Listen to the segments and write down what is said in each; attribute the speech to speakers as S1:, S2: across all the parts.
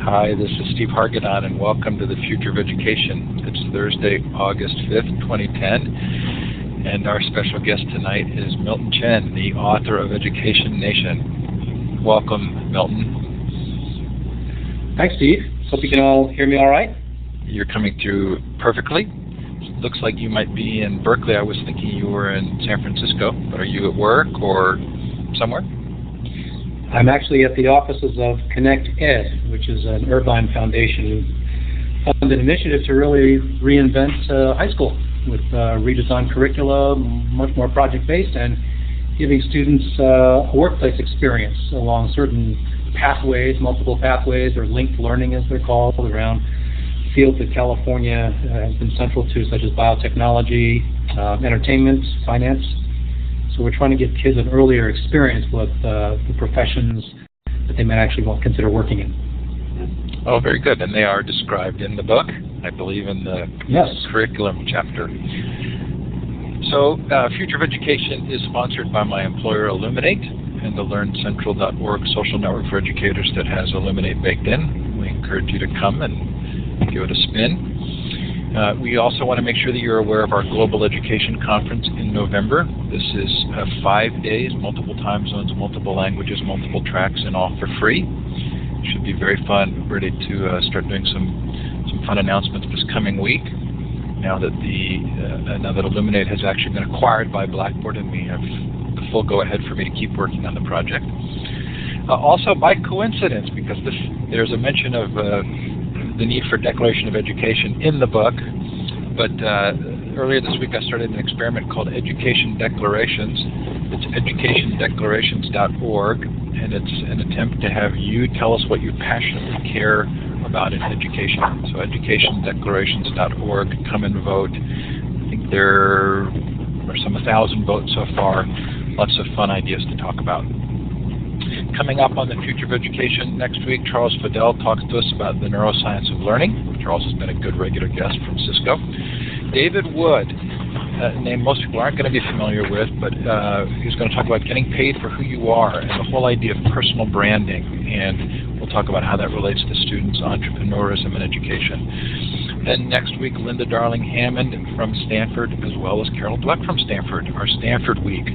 S1: Hi, this is Steve Hargadon, and welcome to the Future of Education. It's Thursday, August 5th, 2010, and our special guest tonight is Milton Chen, the author of Education Nation. Welcome, Milton.
S2: Thanks, Steve. Hope you can all hear me all right.
S1: You're coming through perfectly. Looks like you might be in Berkeley. I was thinking you were in San Francisco, but are you at work or somewhere?
S2: I'm actually at the offices of Connect Ed, which is an Irvine Foundation funded initiative to really reinvent high school with redesigned curricula, much more project-based, and giving students a workplace experience along certain pathways, multiple pathways, or linked learning as they're called, around fields that California has been central to, such as biotechnology, entertainment, finance. So we're trying to give kids an earlier experience with the professions that they might actually want to consider working in.
S1: Oh, very good. And they are described in the book, I believe, in the curriculum chapter. So Future of Education is sponsored by my employer, Illuminate, and the LearnCentral.org social network for educators that has Illuminate baked in. We encourage you to come and give it a spin. We also want to make sure that you're aware of our Global Education Conference in November. This is 5 days, multiple time zones, multiple languages, multiple tracks, and all for free. It should be very fun. We're ready to start doing some fun announcements this coming week. Now that Illuminate has actually been acquired by Blackboard, and we have the full go-ahead for me to keep working on the project. Also, by coincidence, because there's a mention of the need for declaration of education in the book, but earlier this week I started an experiment called Education Declarations. It's educationdeclarations.org, and it's an attempt to have you tell us what you passionately care about in education. So educationdeclarations.org, come and vote. I think there are some 1,000 votes so far. Lots of fun ideas to talk about. Coming up on the Future of Education next week, Charles Fidel talks to us about the neuroscience of learning. Charles has been a good regular guest from Cisco. David Wood, a name most people aren't going to be familiar with, but he's going to talk about getting paid for who you are and the whole idea of personal branding. And we'll talk about how that relates to students, entrepreneurism, and education. Then next week, Linda Darling-Hammond from Stanford, as well as Carol Dweck from Stanford, our Stanford Week,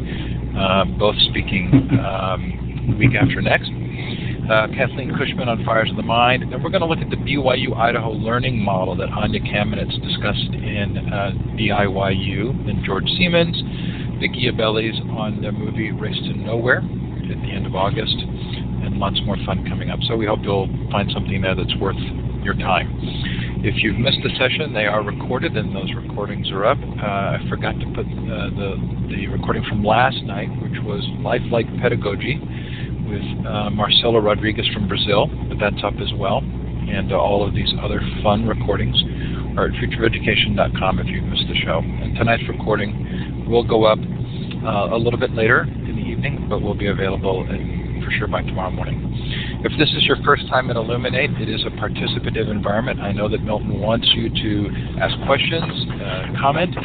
S1: both speaking week after next. Kathleen Cushman on Fires of the Mind. Then we're going to look at the BYU Idaho learning model that Anya Kamenetz discussed in DIYU. Then George Siemens, Vicki Abelli's on the movie Race to Nowhere at the end of August, and lots more fun coming up. So we hope you'll find something there that's worth your time. If you've missed the session, they are recorded, and those recordings are up. I forgot to put the recording from last night, which was Lifelike Pedagogy with Marcelo Rodriguez from Brazil, but that's up as well. And all of these other fun recordings are at futureeducation.com if you've missed the show. And tonight's recording will go up a little bit later in the evening, but will be available for sure by tomorrow morning. If this is your first time at Illuminate, it is a participative environment. I know that Milton wants you to ask questions, comment.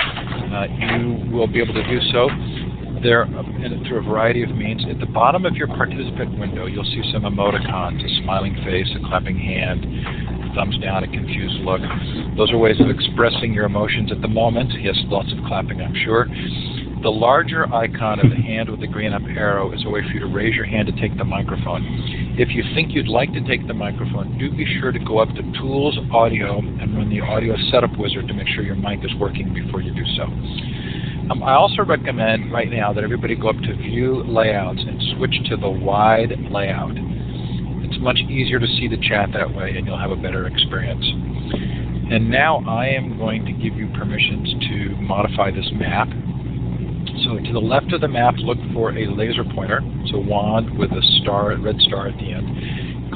S1: You will be able to do so there through a variety of means. At the bottom of your participant window, you'll see some emoticons, a smiling face, a clapping hand, a thumbs down, a confused look. Those are ways of expressing your emotions at the moment. Yes, lots of clapping, I'm sure. The larger icon of the hand with the green up arrow is a way for you to raise your hand to take the microphone. If you think you'd like to take the microphone, do be sure to go up to Tools, Audio, and run the Audio Setup Wizard to make sure your mic is working before you do so. I also recommend right now that everybody go up to View Layouts and switch to the wide layout. It's much easier to see the chat that way, and you'll have a better experience. And now I am going to give you permissions to modify this map. So to the left of the map, look for a laser pointer. It's a wand with a star, a red star at the end.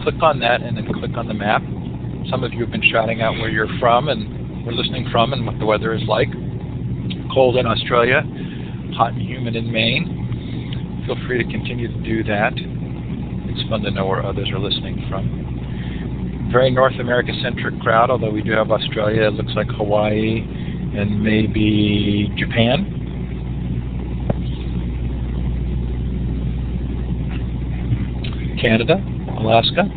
S1: Click on that and then click on the map. Some of you have been shouting out where you're from and we're listening from and what the weather is like. Cold in Australia, hot and humid in Maine. Feel free to continue to do that. It's fun to know where others are listening from. Very North America-centric crowd, although we do have Australia. It looks like Hawaii and maybe Japan. Canada, Alaska.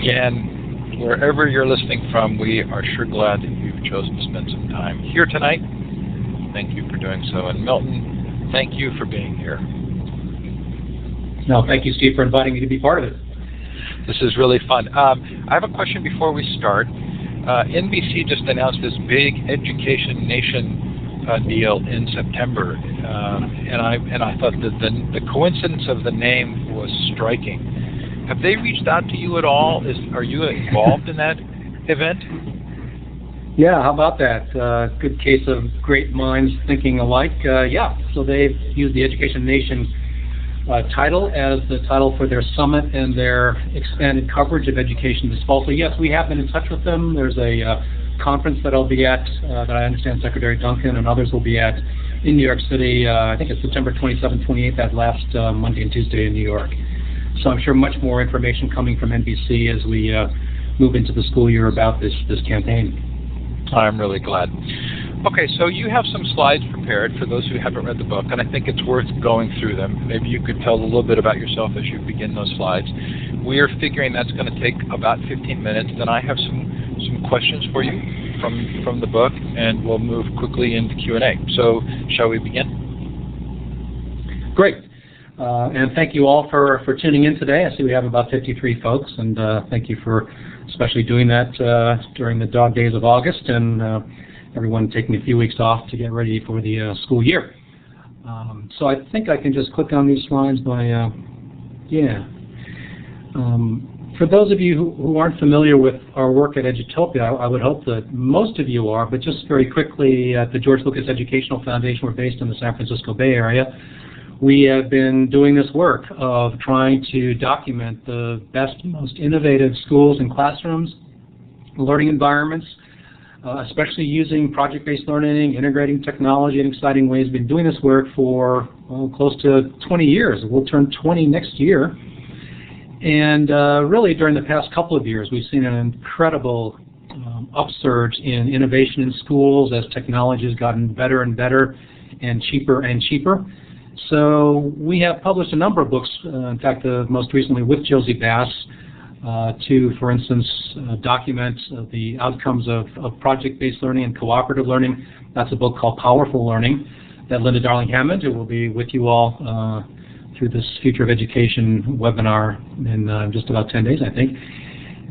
S1: again, wherever you're listening from, we are sure glad that you've chosen to spend some time here tonight. Thank you for doing so. And Milton, thank you for being here.
S2: No, thank you, Steve, for inviting me to be part of it.
S1: This is really fun. I have a question before we start. NBC just announced this big Education Nation deal in September, and I thought that the coincidence of the name was striking. Have they reached out to you at all? Are you involved in that event?
S2: Yeah, how about that? Good case of great minds thinking alike. Yeah, so they've used the Education Nation title as the title for their summit and their expanded coverage of education this fall. So yes, we have been in touch with them. There's a conference that I'll be at that I understand Secretary Duncan and others will be at in New York City. I think it's September 27th, 28th, that last Monday and Tuesday in New York. So I'm sure much more information coming from NBC as we move into the school year about this campaign.
S1: I'm really glad. Okay, so you have some slides prepared for those who haven't read the book, and I think it's worth going through them. Maybe you could tell a little bit about yourself as you begin those slides. We are figuring that's going to take about 15 minutes. Then I have some questions for you from the book, and we'll move quickly into Q&A. So shall we begin?
S2: Great. And thank you all for tuning in today. I see we have about 53 folks, and thank you for especially doing that during the dog days of August, and everyone taking a few weeks off to get ready for the school year. So I think I can just click on these slides by, for those of you who aren't familiar with our work at Edutopia, I would hope that most of you are, but just very quickly, at the George Lucas Educational Foundation, we're based in the San Francisco Bay Area. We have been doing this work of trying to document the best, most innovative schools and classrooms, learning environments, especially using project-based learning, integrating technology in exciting ways. We've been doing this work for close to 20 years. We'll turn 20 next year. And really during the past couple of years, we've seen an incredible upsurge in innovation in schools as technology has gotten better and better and cheaper and cheaper. So we have published a number of books, in fact, most recently with Josie Bass, to, for instance, document the outcomes of project-based learning and cooperative learning. That's a book called Powerful Learning that Linda Darling-Hammond, who will be with you all through this Future of Education webinar in just about 10 days, I think.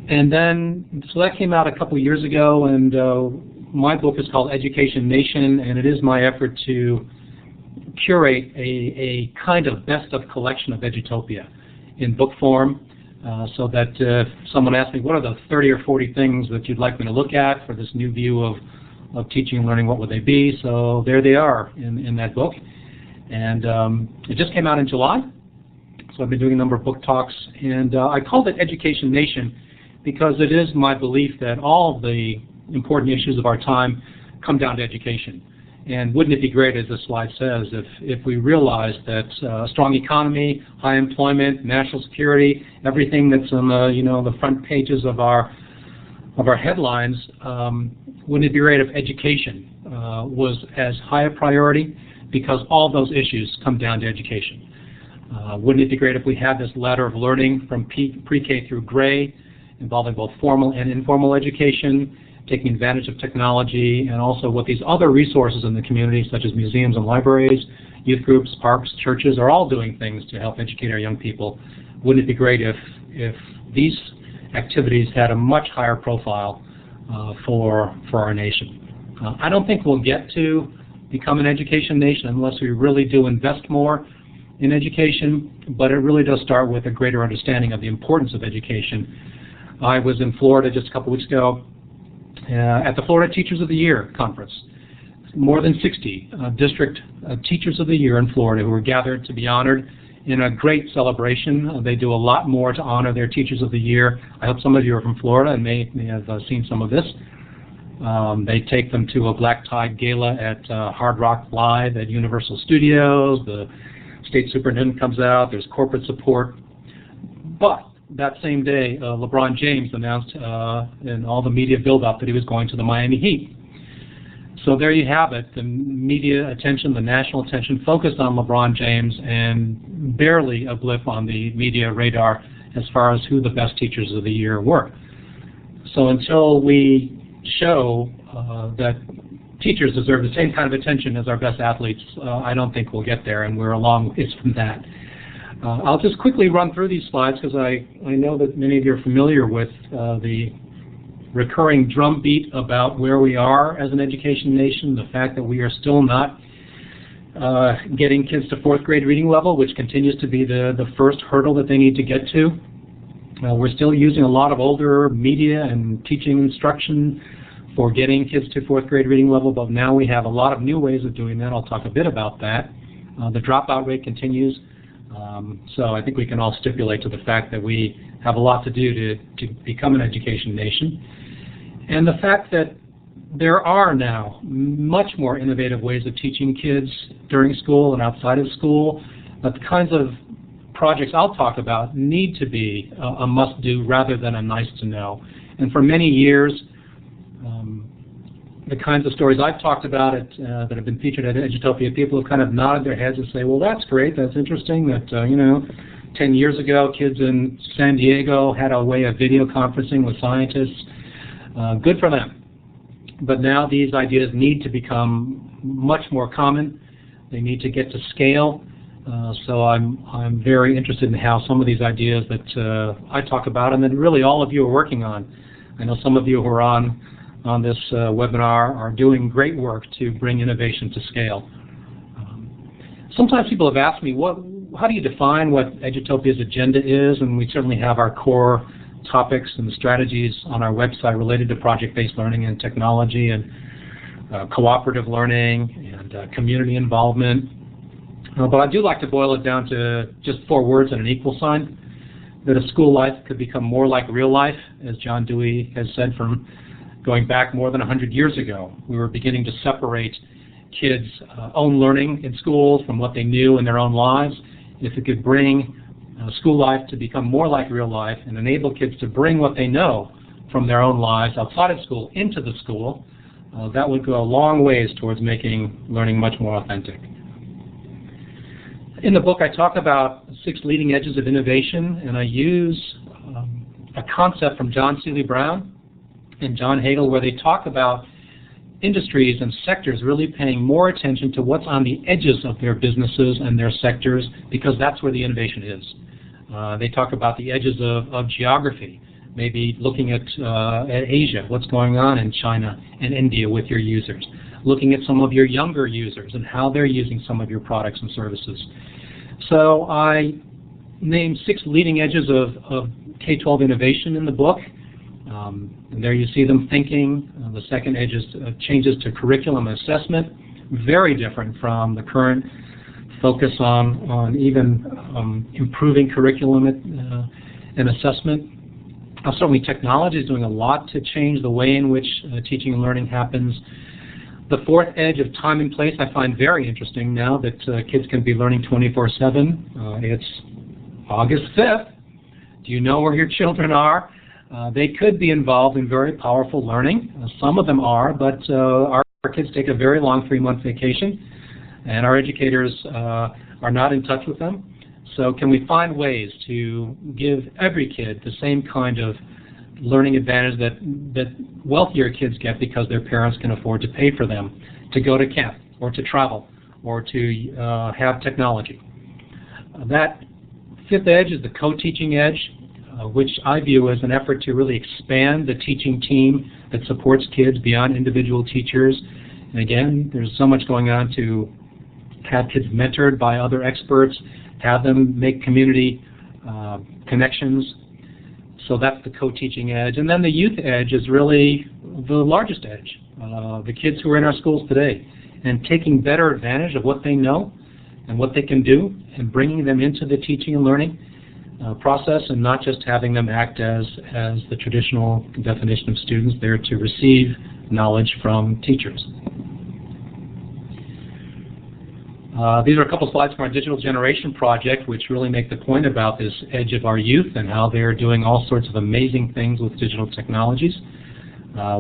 S2: And then, so that came out a couple years ago, and my book is called Education Nation, and it is my effort to curate a kind of best of collection of Edutopia in book form, so that if someone asks me, what are the 30 or 40 things that you'd like me to look at for this new view of teaching and learning, what would they be? So there they are in that book. And it just came out in July, so I've been doing a number of book talks, and I called it Education Nation because it is my belief that all the important issues of our time come down to education. And wouldn't it be great, as this slide says, if we realized that a strong economy, high employment, national security, everything that's on the front pages of our headlines, wouldn't it be great if education was as high a priority, because all those issues come down to education. Wouldn't it be great if we had this ladder of learning from pre-K through grade, involving both formal and informal education, taking advantage of technology, and also what these other resources in the community, such as museums and libraries, youth groups, parks, churches, are all doing things to help educate our young people. Wouldn't it be great if these activities had a much higher profile for our nation? I don't think we'll get to become an education nation unless we really do invest more in education, but it really does start with a greater understanding of the importance of education. I was in Florida just a couple weeks ago at the Florida Teachers of the Year conference. More than 60 district teachers of the year in Florida who were gathered to be honored in a great celebration. They do a lot more to honor their teachers of the year. I hope some of you are from Florida and may have seen some of this. They take them to a black tie gala at Hard Rock Live at Universal Studios. The state superintendent comes out. There's corporate support. But that same day, LeBron James announced in all the media build-up that he was going to the Miami Heat. So there you have it, the media attention, the national attention focused on LeBron James, and barely a blip on the media radar as far as who the best teachers of the year were. So until we show that teachers deserve the same kind of attention as our best athletes, I don't think we'll get there, and we're a long ways from that. I'll just quickly run through these slides because I know that many of you are familiar with the recurring drumbeat about where we are as an education nation, the fact that we are still not getting kids to fourth grade reading level, which continues to be the first hurdle that they need to get to. We're still using a lot of older media and teaching instruction for getting kids to fourth grade reading level, but now we have a lot of new ways of doing that. I'll talk a bit about that. The dropout rate continues, so I think we can all stipulate to the fact that we have a lot to do to become an education nation. And the fact that there are now much more innovative ways of teaching kids during school and outside of school, but the kinds of projects I'll talk about need to be a must-do rather than a nice-to-know. And for many years, the kinds of stories I've talked about that have been featured at Edutopia, people have kind of nodded their heads and say, well, that's great, that's interesting, that, 10 years ago, kids in San Diego had a way of video conferencing with scientists. Good for them. But now these ideas need to become much more common. They need to get to scale. So I'm very interested in how some of these ideas that I talk about and that really all of you are working on. I know some of you who are on this webinar are doing great work to bring innovation to scale. Sometimes people have asked me, how do you define what Edutopia's agenda is? And we certainly have our core topics and strategies on our website related to project-based learning and technology and cooperative learning and community involvement. But I do like to boil it down to just 4 words and an equal sign, that a school life could become more like real life, as John Dewey has said from going back more than 100 years ago. We were beginning to separate kids' own learning in schools from what they knew in their own lives. If it could bring school life to become more like real life and enable kids to bring what they know from their own lives outside of school into the school, that would go a long ways towards making learning much more authentic. In the book, I talk about 6 leading edges of innovation, and I use a concept from John Seeley Brown and John Hagel, where they talk about industries and sectors really paying more attention to what's on the edges of their businesses and their sectors, because that's where the innovation is. They talk about the edges of geography, maybe looking at Asia, what's going on in China and India with your users, looking at some of your younger users and how they're using some of your products and services. So I named 6 leading edges of K-12 innovation in the book. And there you see them thinking. The second edge is changes to curriculum and assessment, very different from the current focus on even improving curriculum and assessment. Certainly technology is doing a lot to change the way in which teaching and learning happens. The 4th edge of time and place I find very interesting now that kids can be learning 24/7. It's August 5th. Do you know where your children are? They could be involved in very powerful learning. Some of them are, but our kids take a very long 3-month vacation, and our educators are not in touch with them. So can we find ways to give every kid the same kind of learning advantage that wealthier kids get because their parents can afford to pay for them to go to camp or to travel or to have technology? That 5th edge is the co-teaching edge, which I view as an effort to really expand the teaching team that supports kids beyond individual teachers. And again, there's so much going on to have kids mentored by other experts, have them make community connections. So that's the co-teaching edge. And then the youth edge is really the largest edge, the kids who are in our schools today, and taking better advantage of what they know and what they can do and bringing them into the teaching and learning process, and not just having them act as the traditional definition of students there to receive knowledge from teachers. These are a couple slides from our Digital Generation project, which really make the point about this edge of our youth and how they're doing all sorts of amazing things with digital technologies.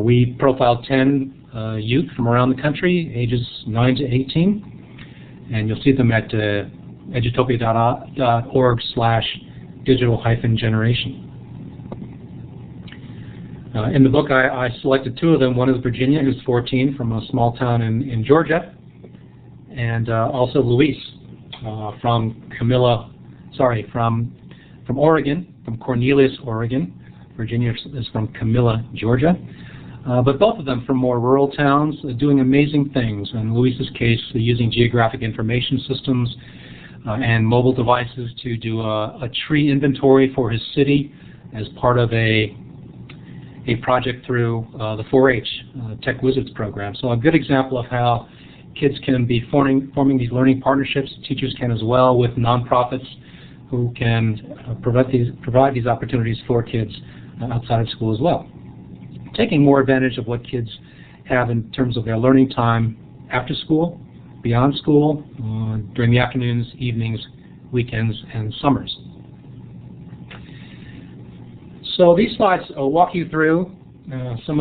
S2: We profiled 10 youth from around the country, ages 9 to 18, and you'll see them at edutopia.org/ digital-generation. In the book, I selected two of them. One is Virginia, who's 14, from a small town in Georgia, and also Luis from Oregon, from Cornelius, Oregon. Virginia is from Camilla, Georgia. But both of them from more rural towns, doing amazing things. In Luis's case, using geographic information systems and mobile devices to do a tree inventory for his city as part of a project through the 4-H Tech Wizards program. So a good example of how kids can be forming these learning partnerships. Teachers can as well, with nonprofits who can provide these opportunities for kids outside of school as well. Taking more advantage of what kids have in terms of their learning time after school, beyond school, during the afternoons, evenings, weekends, and summers. So these slides walk you through some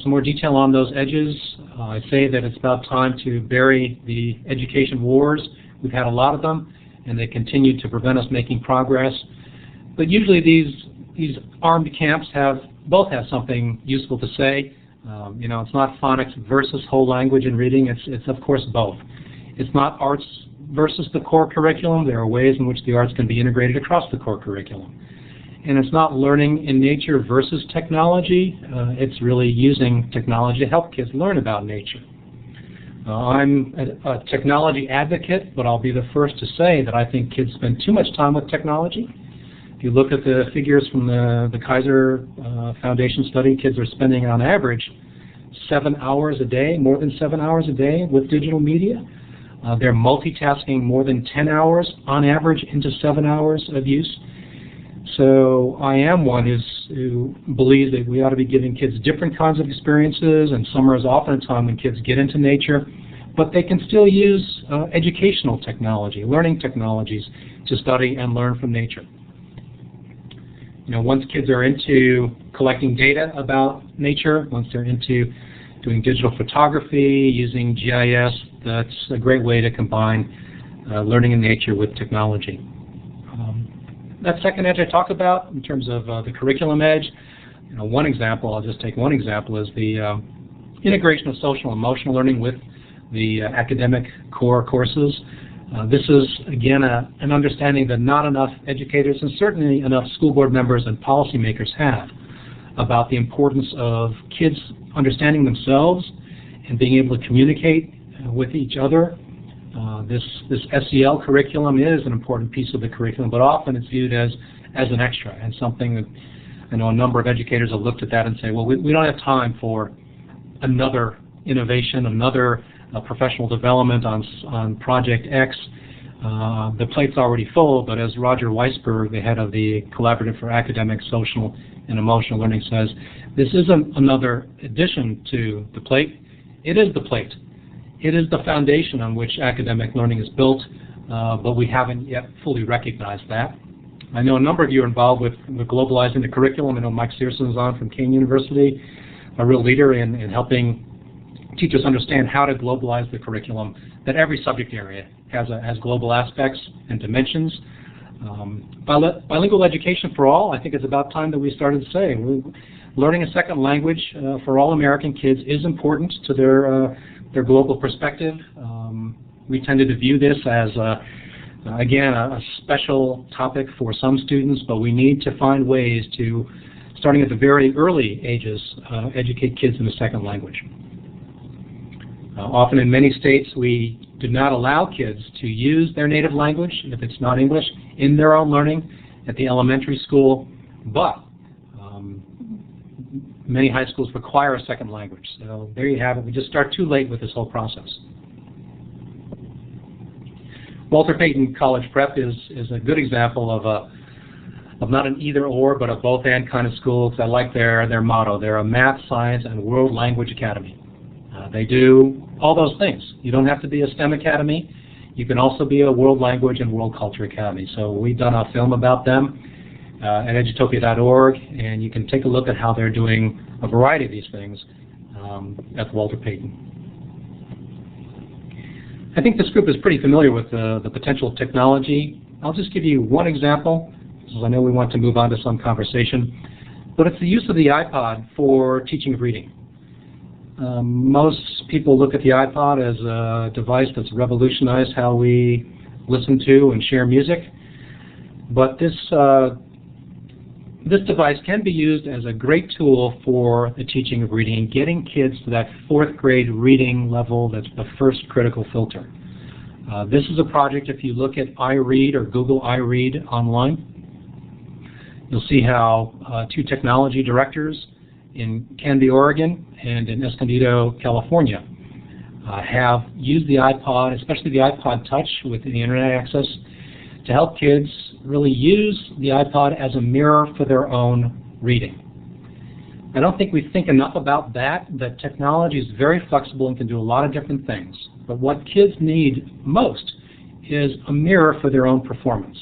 S2: more detail on those edges. I say that it's about time to bury the education wars. We've had a lot of them, and they continue to prevent us making progress. But usually these armed camps both have something useful to say. It's not phonics versus whole language and reading. It's of course both. It's not arts versus the core curriculum. There are ways in which the arts can be integrated across the core curriculum. And it's not learning in nature versus technology. It's really using technology to help kids learn about nature. I'm a technology advocate, but I'll be the first to say that I think kids spend too much time with technology. If you look at the figures from the Kaiser Foundation study, kids are spending on average 7 hours a day, more than 7 hours a day with digital media. They're multitasking more than 10 hours on average into 7 hours of use. So I am one who believes that we ought to be giving kids different kinds of experiences, and summer is often a time when kids get into nature, but they can still use educational technology, learning technologies to study and learn from nature. Once kids are into collecting data about nature, once they're into doing digital photography, using GIS, that's a great way to combine learning in nature with technology. That second edge I talk about in terms of the curriculum edge, one example, I'll just take one example, is the integration of social and emotional learning with the academic core courses. This is, again, an understanding that not enough educators and certainly enough school board members and policymakers have about the importance of kids understanding themselves and being able to communicate with each other. This SEL curriculum is an important piece of the curriculum, but often it's viewed as an extra and something that I know a number of educators have looked at that and say, well, we don't have time for another innovation, another professional development on Project X. The plate's already full, but as Roger Weisberg, the head of the Collaborative for Academic, Social, and Emotional Learning says, this isn't another addition to the plate. It is the plate. It is the foundation on which academic learning is built, but we haven't yet fully recognized that. I know a number of you are involved with globalizing the curriculum. I know Mike Searson is on from Kean University, a real leader in helping teachers understand how to globalize the curriculum, that every subject area has global aspects and dimensions. Bilingual education for all, I think it's about time that we started to say. Learning a second language for all American kids is important to their global perspective. We tended to view this as, again, a special topic for some students, but we need to find ways to, starting at the very early ages, educate kids in a second language. Often in many states we do not allow kids to use their native language, if it's not English, in their own learning at the elementary school, but many high schools require a second language. So there you have it. We just start too late with this whole process. Walter Payton College Prep is a good example of not an either-or, but a both-and kind of school, because I like their motto. They're a math, science, and world language academy. They do all those things. You don't have to be a STEM academy. You can also be a world language and world culture academy. So we've done a film about them at edutopia.org, and you can take a look at how they're doing a variety of these things at Walter Payton. I think this group is pretty familiar with the potential of technology. I'll just give you one example So I know we want to move on to some conversation, but it's the use of the iPod for teaching of reading. Most people look at the iPod as a device that's revolutionized how we listen to and share music, but this device can be used as a great tool for the teaching of reading, getting kids to that 4th grade reading level. That's the first critical filter. This is a project, if you look at iRead or Google iRead online, you'll see how 2 technology directors in Canby, Oregon and in Escondido, California have used the iPod, especially the iPod Touch with the internet access, to help kids really use the iPod as a mirror for their own reading. I don't think we think enough about that technology is very flexible and can do a lot of different things. But what kids need most is a mirror for their own performance.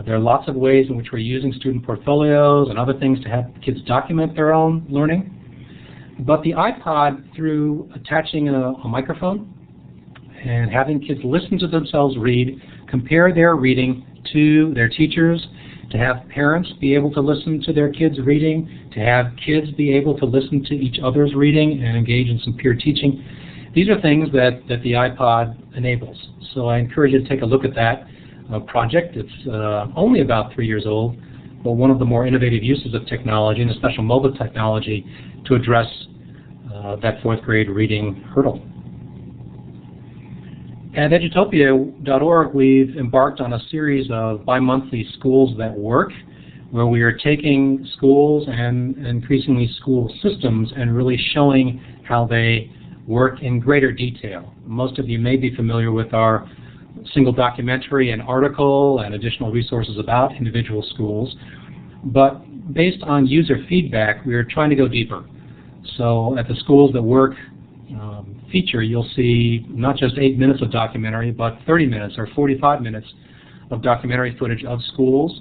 S2: There are lots of ways in which we're using student portfolios and other things to have kids document their own learning. But the iPod, through attaching a microphone and having kids listen to themselves read, compare their reading to their teachers, to have parents be able to listen to their kids reading, to have kids be able to listen to each other's reading and engage in some peer teaching. These are things that the iPod enables. So I encourage you to take a look at that project. It's only about 3 years old, but one of the more innovative uses of technology, and especially mobile technology, to address that 4th grade reading hurdle. At edutopia.org, we've embarked on a series of bi-monthly Schools That Work, where we are taking schools and increasingly school systems and really showing how they work in greater detail. Most of you may be familiar with our single documentary and article and additional resources about individual schools, but based on user feedback, we are trying to go deeper. So at the Schools That Work feature, you'll see not just 8 minutes of documentary, but 30 minutes or 45 minutes of documentary footage of schools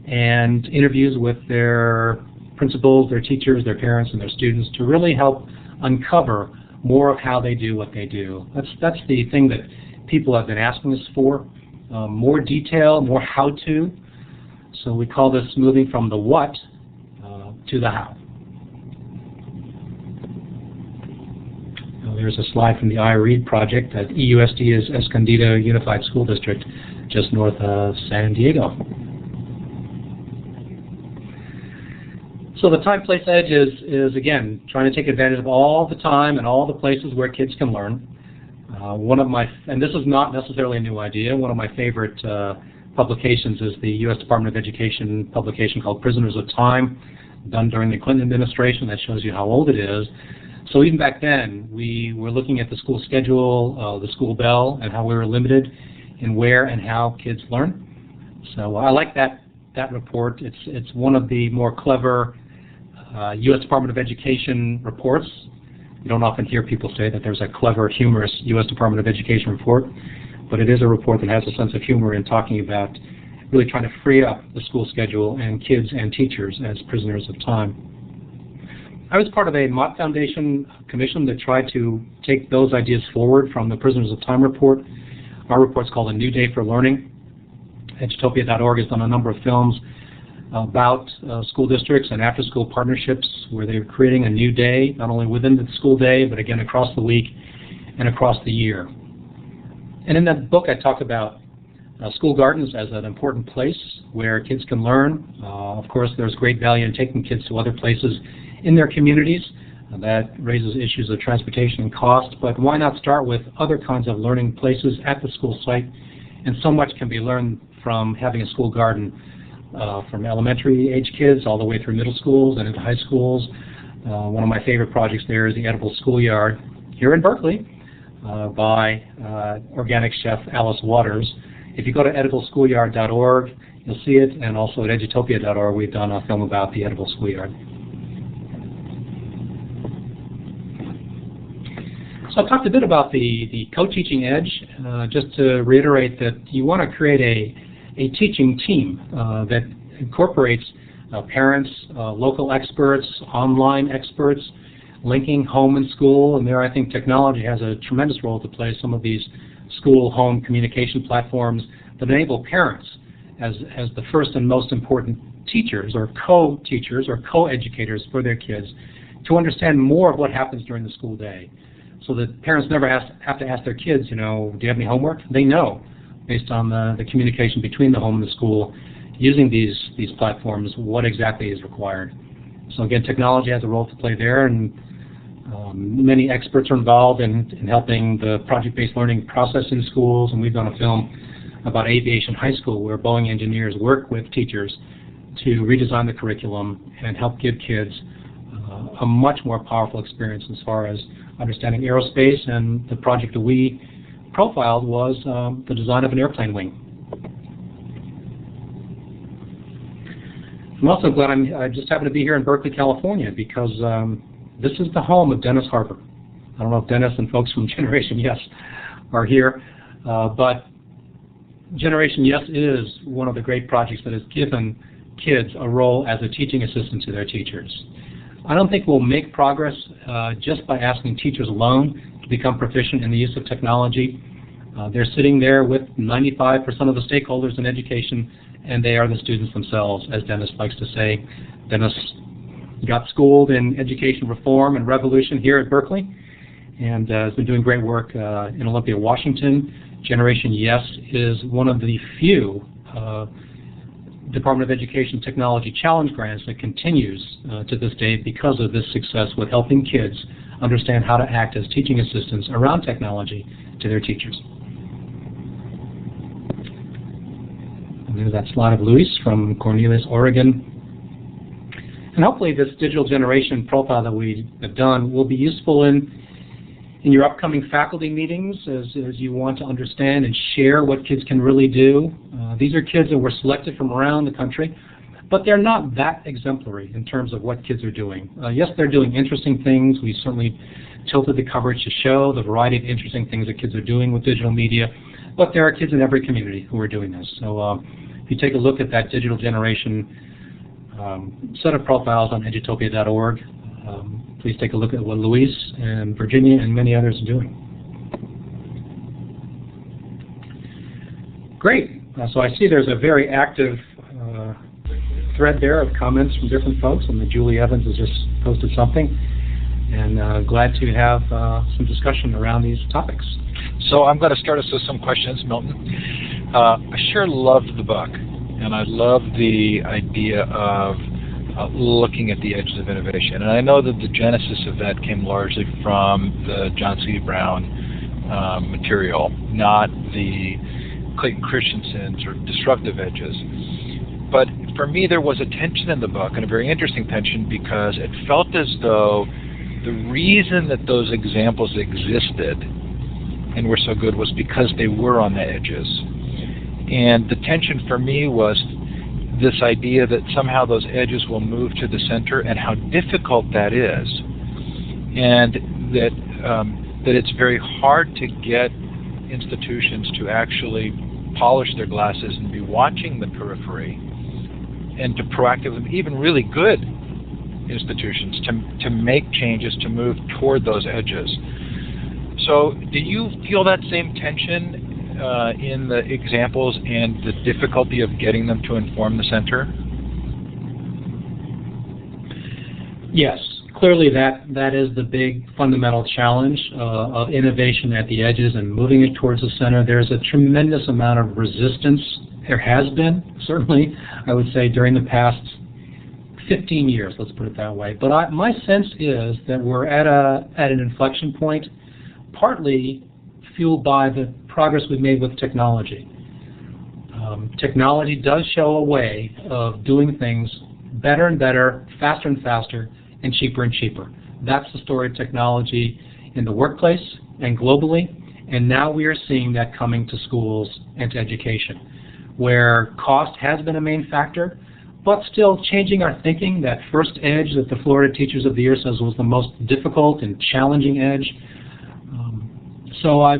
S2: and interviews with their principals, their teachers, their parents, and their students to really help uncover more of how they do what they do. That's the thing that people have been asking us for, more detail, more how-to. So we call this moving from the what to the how. There's a slide from the iRead project at EUSD is Escondido Unified School District, just north of San Diego. So the time, place, edge is again, trying to take advantage of all the time and all the places where kids can learn. And this is not necessarily a new idea, one of my favorite publications is the U.S. Department of Education publication called Prisoners of Time, done during the Clinton administration. That shows you how old it is. So even back then, we were looking at the school schedule, the school bell, and how we were limited in where and how kids learn. So I like that report. It's one of the more clever U.S. Department of Education reports. You don't often hear people say that there's a clever, humorous U.S. Department of Education report, but it is a report that has a sense of humor in talking about really trying to free up the school schedule and kids and teachers as prisoners of time. I was part of a Mott Foundation commission that tried to take those ideas forward from the Prisoners of Time report. Our report's called A New Day for Learning. Edutopia.org has done a number of films about school districts and after-school partnerships where they're creating a new day, not only within the school day, but again across the week and across the year. And in that book I talk about school gardens as an important place where kids can learn. Of course, there's great value in taking kids to other places in their communities. That raises issues of transportation and cost, but why not start with other kinds of learning places at the school site? And so much can be learned from having a school garden, from elementary age kids all the way through middle schools and into high schools. One of my favorite projects there is the Edible Schoolyard here in Berkeley by organic chef Alice Waters. If you go to edibleschoolyard.org, you'll see it, and also at edutopia.org we've done a film about the Edible Schoolyard. So I talked a bit about the co-teaching edge, just to reiterate that you want to create a teaching team that incorporates parents, local experts, online experts, linking home and school, and there I think technology has a tremendous role to play. Some of these school-home communication platforms that enable parents as the first and most important teachers or co-teachers or co-educators for their kids to understand more of what happens during the school day, so that parents never have to ask their kids, do you have any homework? They know, based on the communication between the home and the school, using these platforms, what exactly is required. So again, technology has a role to play there, and many experts are involved in helping the project-based learning process in schools, and we've done a film about Aviation High School where Boeing engineers work with teachers to redesign the curriculum and help give kids a much more powerful experience as far as understanding aerospace, and the project that we profiled was the design of an airplane wing. I'm also glad I just happen to be here in Berkeley, California, because this is the home of Dennis Harper. I don't know if Dennis and folks from Generation Yes are here, but Generation Yes is one of the great projects that has given kids a role as a teaching assistant to their teachers. I don't think we'll make progress just by asking teachers alone to become proficient in the use of technology. They're sitting there with 95% of the stakeholders in education, and they are the students themselves, as Dennis likes to say. Dennis got schooled in education reform and revolution here at Berkeley, and has been doing great work in Olympia, Washington. Generation Yes is one of the few Department of Education Technology Challenge grants that continues to this day because of this success with helping kids understand how to act as teaching assistants around technology to their teachers. And there's that slide of Luis from Cornelius, Oregon. And hopefully this digital generation profile that we have done will be useful in your upcoming faculty meetings as you want to understand and share what kids can really do. These are kids that were selected from around the country, but they're not that exemplary in terms of what kids are doing. Yes, they're doing interesting things. We certainly tilted the coverage to show the variety of interesting things that kids are doing with digital media, but there are kids in every community who are doing this. So if you take a look at that digital generation set of profiles on edutopia.org, please take a look at what Luis and Virginia and many others are doing. Great. So I see there's a very active thread there of comments from different folks, and Julie Evans has just posted something. And glad to have some discussion around these topics.
S1: So I'm going to start us with some questions, Milton. I sure loved the book, and I love the idea of looking at the edges of innovation. And I know that the genesis of that came largely from the John C. Brown material, not the Clayton Christensen's or disruptive edges. But for me, there was a tension in the book, and a very interesting tension, because it felt as though the reason that those examples existed and were so good was because they were on the edges. And the tension for me was this idea that somehow those edges will move to the center, and how difficult that is, and that it's very hard to get institutions to actually polish their glasses and be watching the periphery, and to proactively, even really good institutions, to make changes to move toward those edges. So do you feel that same tension in the examples and the difficulty of getting them to inform the center?
S2: Yes, clearly that is the big fundamental challenge of innovation at the edges and moving it towards the center. There's a tremendous amount of resistance. There has been, certainly, I would say, during the past 15 years, let's put it that way. But my sense is that we're at an inflection point, partly fueled by the progress we've made with technology. Technology does show a way of doing things better and better, faster and faster, and cheaper. That's the story of technology in the workplace and globally, and now we are seeing that coming to schools and to education, where cost has been a main factor, but still changing our thinking. That first edge that the Florida Teachers of the Year says was the most difficult and challenging edge. So I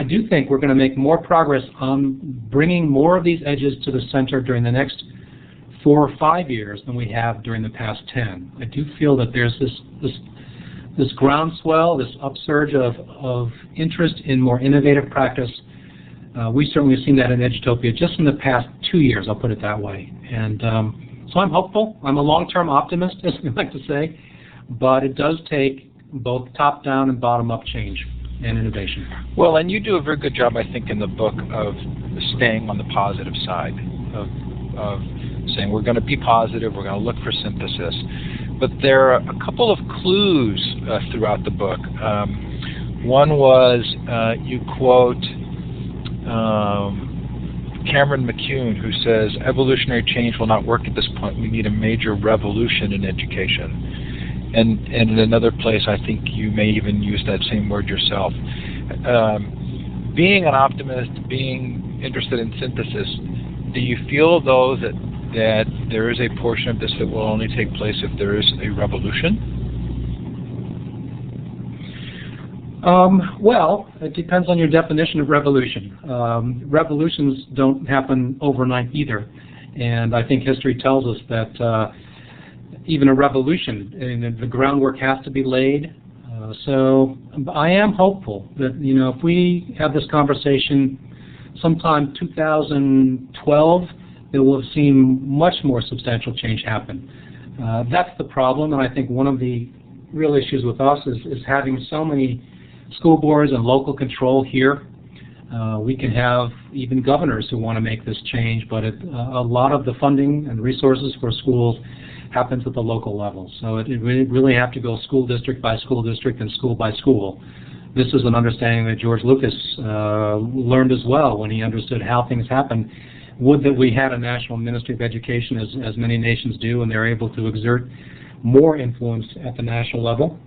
S2: do think we're going to make more progress on bringing more of these edges to the center during the next 4 or 5 years than we have during the past 10. I do feel that there's this groundswell, this upsurge of interest in more innovative practice We've certainly seen that in Edutopia just in the past 2 years, I'll put it that way. And so I'm hopeful. I'm a long-term optimist, as we like to say, but it does take both top-down and bottom-up change and innovation.
S1: Well, and you do a very good job, I think, in the book of staying on the positive side, of saying we're going to be positive, we're going to look for synthesis. But there are a couple of clues throughout the book. One was you quote Cameron McCune, who says, evolutionary change will not work at this point. We need a major revolution in education. And in another place, I think you may even use that same word yourself. Being an optimist, being interested in synthesis, do you feel, though, that there is a portion of this that will only take place if there is a revolution? Well, it depends on your definition of revolution. Revolutions don't happen overnight either. And I think history tells us that even a revolution, the groundwork has to be laid. So I am hopeful that, if we have this conversation sometime 2012, it will have seen much more substantial change happen. That's the problem, and I think one of the real issues with us is having so many school boards and local control here. We can have even governors who want to make this change, but a lot of the funding and resources for schools happens at the local level. So it really have to go school district by school district and school by school. This is an understanding that George Lucas learned as well when he understood how things happen. Would that we had a national ministry of education, as many nations do, and they're able to exert more influence at the national level.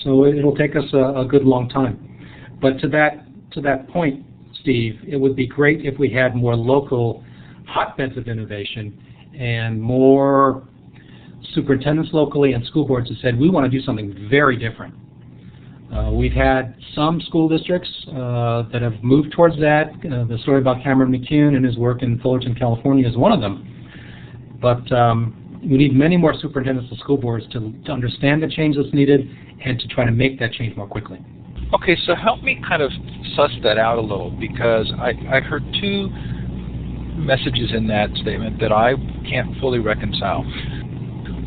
S1: So it'll take us a good long time. But to that point, Steve, it would be great if we had more local hotbeds of innovation and more superintendents locally and school boards that said, we want to do something very different. We've had some school districts that have moved towards that. The story about Cameron McCune and his work in Fullerton, California is one of them. But we need many more superintendents and school boards to understand the change that's needed and to try to make that change more quickly. Okay, so help me kind of suss that out a little, because I heard two messages in that statement that I can't fully reconcile.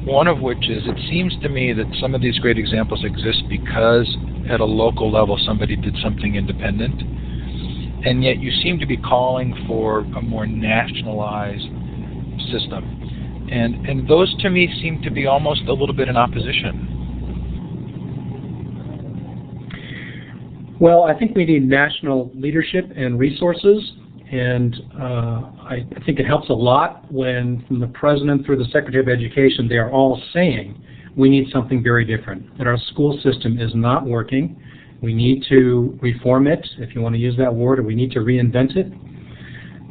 S1: One of which is, it seems to me that some of these great examples exist because at a local level somebody did something independent, and yet you seem to be calling for a more nationalized system. And those to me seem to be almost a little bit in opposition.
S2: Well, I think we need national leadership and resources, and I think it helps a lot when, from the President through the Secretary of Education, they are all saying we need something very different, that our school system is not working. We need to reform it, if you want to use that word, or we need to reinvent it.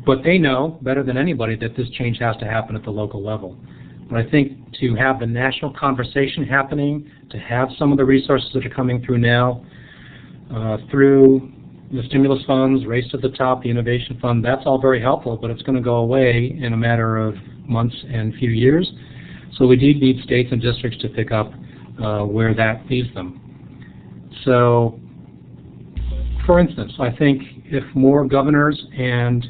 S2: But they know better than anybody that this change has to happen at the local level. But I think to have the national conversation happening, to have some of the resources that are coming through now, through the stimulus funds, Race to the Top, the Innovation Fund, that's all very helpful, but it's going to go away in a matter of months and few years. So we do need states and districts to pick up where that leaves them. So, for instance, I think if more governors and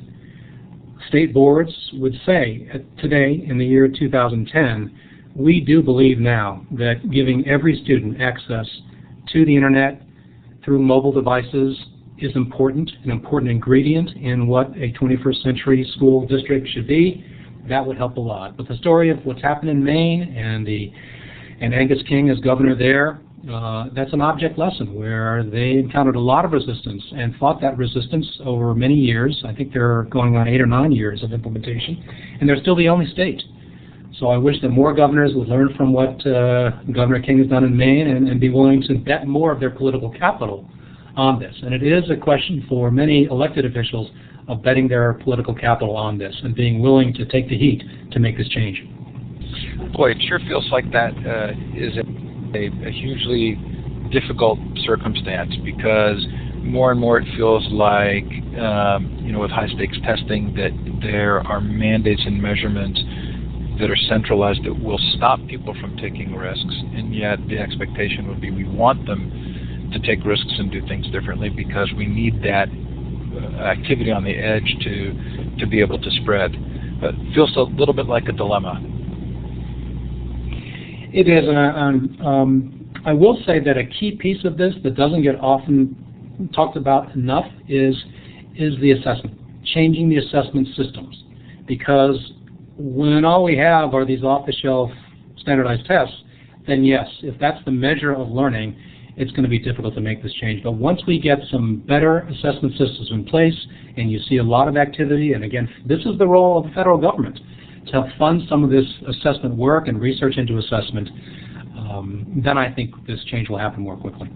S2: state boards would say today, in the year 2010, we do believe now that giving every student access to the internet through mobile devices is important, an important ingredient in what a 21st century school district should be. That would help a lot. But the story of what's happened in Maine and Angus King as governor there, that's an object lesson where they encountered a lot of resistance and fought that resistance over many years. I think they're going on 8 or 9 years of implementation, and they're still the only state. So I wish that more governors would learn from what Governor King has done in Maine and be willing to bet more of their political capital on this. And it is a question for many elected officials of betting their political capital on this and being willing to take the heat to make this change.
S1: Boy, it sure feels like that is a hugely difficult circumstance, because more and more it feels like, with high-stakes testing, that there are mandates and measurements that are centralized that will stop people from taking risks, and yet the expectation would be we want them to take risks and do things differently because we need that activity on the edge to be able to spread. It feels a little bit like a dilemma.
S2: It is, and I will say that a key piece of this that doesn't get often talked about enough is the assessment, changing the assessment systems. Because when all we have are these off-the-shelf standardized tests, then yes, if that's the measure of learning, it's going to be difficult to make this change. But once we get some better assessment systems in place, and you see a lot of activity, and again, this is the role of the federal government, to help fund some of this assessment work and research into assessment, then I think this change will happen more quickly.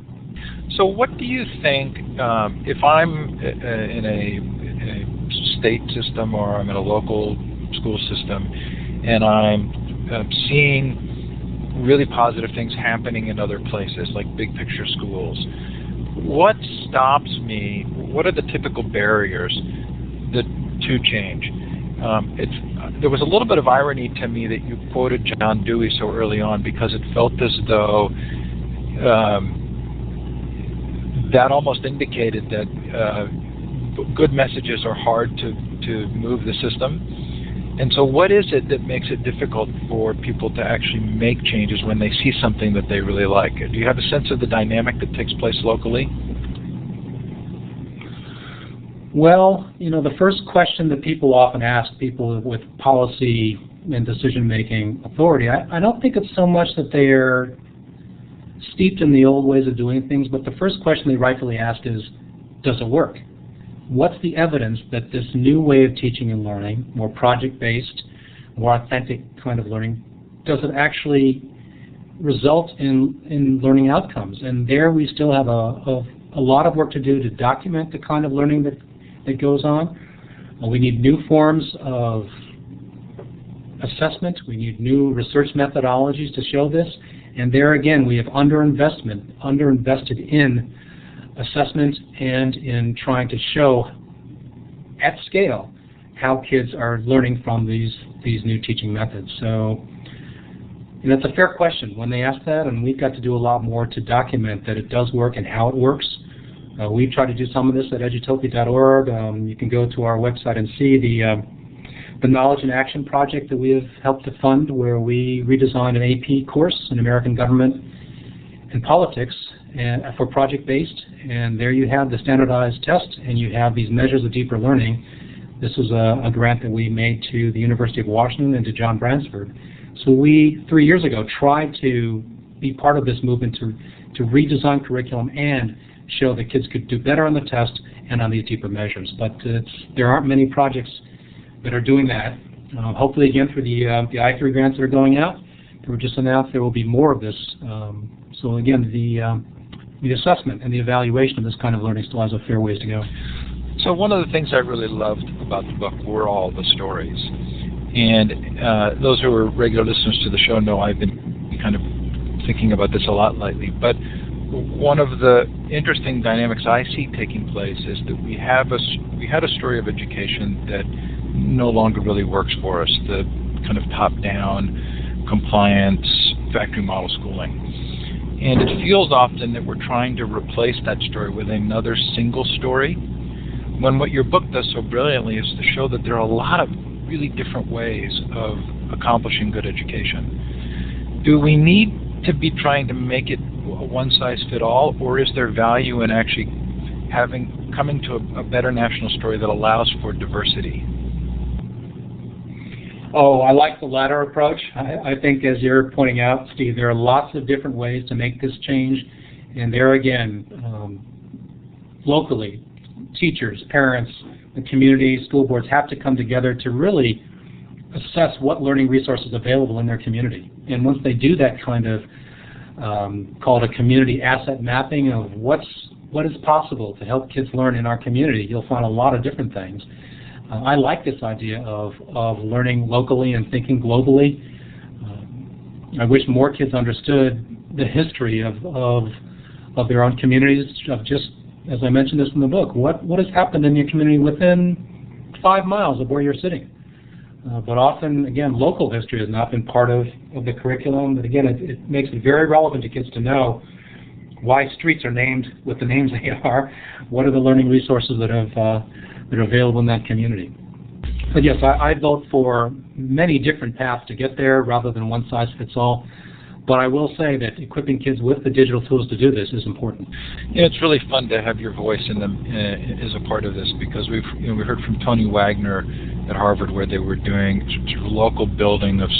S1: So what do you think, if I'm in a state system or I'm in a local school system and I'm seeing really positive things happening in other places like big picture schools, what stops me? What are the typical barriers to change? There was a little bit of irony to me that you quoted John Dewey so early on, because it felt as though that almost indicated that good messages are hard to move the system. And so what is it that makes it difficult for people to actually make changes when they see something that they really like? Do you have a sense of the dynamic that takes place locally?
S2: Well, the first question that people often ask people with policy and decision-making authority, I don't think it's so much that they are steeped in the old ways of doing things, but the first question they rightfully ask is, does it work? What's the evidence that this new way of teaching and learning, more project-based, more authentic kind of learning, does it actually result in learning outcomes? And there we still have a lot of work to do to document the kind of learning that goes on. We need new forms of assessment. We need new research methodologies to show this. And there again, we have underinvested in assessment and in trying to show at scale how kids are learning from these new teaching methods. So it's a fair question when they ask that, and we've got to do a lot more to document that it does work and how it works. We've tried to do some of this at edutopia.org. You can go to our website and see the Knowledge in Action project that we have helped to fund, where we redesigned an AP course in American government and politics for project-based. And there you have the standardized test, and you have these measures of deeper learning. This is a grant that we made to the University of Washington and to John Bransford. So we, 3 years ago, tried to be part of this movement to redesign curriculum and show that kids could do better on the test and on these deeper measures. But there aren't many projects that are doing that. Hopefully, again, through the I3 grants that are going out, that were just announced, there will be more of this. So again, the assessment and the evaluation of this kind of learning still has a fair ways to go.
S1: So one of the things I really loved about the book were all the stories. And those who are regular listeners to the show know I've been kind of thinking about this a lot lately. But one of the interesting dynamics I see taking place is that we had a story of education that no longer really works for us, the kind of top-down, compliance, factory model schooling. And it feels often that we're trying to replace that story with another single story, when what your book does so brilliantly is to show that there are a lot of really different ways of accomplishing good education. Do we need to be trying to make it a one-size-fit-all, or is there value in actually coming to a better national story that allows for diversity?
S2: Oh, I like the latter approach. I think, as you're pointing out, Steve, there are lots of different ways to make this change. And there again, locally, teachers, parents, the community, school boards have to come together to really assess what learning resources are available in their community. And once they do that kind of, called a community asset mapping of what is possible to help kids learn in our community, you'll find a lot of different things. I like this idea of learning locally and thinking globally. I wish more kids understood the history of their own communities, of just, as I mentioned this in the book, what has happened in your community within 5 miles of where you're sitting. But often, again, local history has not been part of the curriculum. But again, it makes it very relevant to kids to know why streets are named with the names they are, what are the learning resources that are available in that community. But yes, I vote for many different paths to get there rather than one size fits all. But I will say that equipping kids with the digital tools to do this is important.
S1: Yeah, it's really fun to have your voice in them as a part of this, because we heard from Tony Wagner at Harvard, where they were doing sort of local building of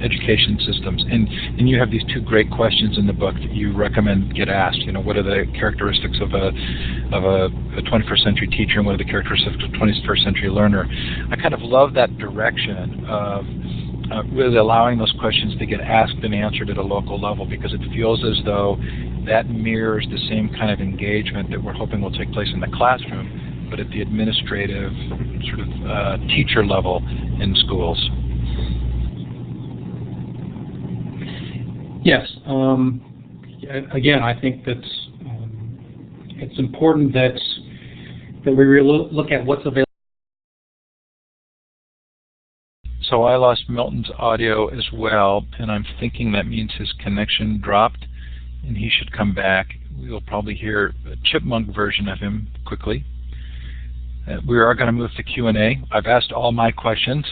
S1: education systems, and you have these two great questions in the book that you recommend get asked. What are the characteristics of a 21st century teacher, and what are the characteristics of a 21st century learner? I kind of love that direction of really allowing those questions to get asked and answered at a local level, because it feels as though that mirrors the same kind of engagement that we're hoping will take place in the classroom, but at the administrative sort of teacher level in schools.
S2: Yes. Again, I think that it's important that we really look at what's available.
S1: So I lost Milton's audio as well, and I'm thinking that means his connection dropped, and he should come back. We'll probably hear a chipmunk version of him quickly. We are going to move to Q&A. I've asked all my questions,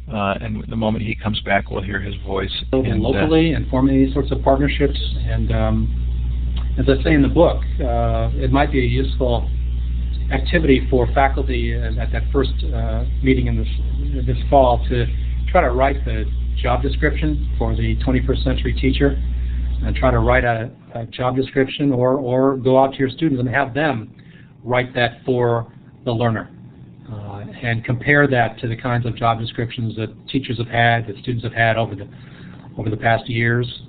S1: and the moment he comes back, we'll hear his voice.
S2: And locally, and forming these sorts of partnerships. And as I say in the book, it might be a useful activity for faculty at that first meeting in this fall to try to write the job description for the 21st century teacher, and try to write a job description, or go out to your students and have them write that for the learner, and compare that to the kinds of job descriptions that teachers have had, that students have had over the past years.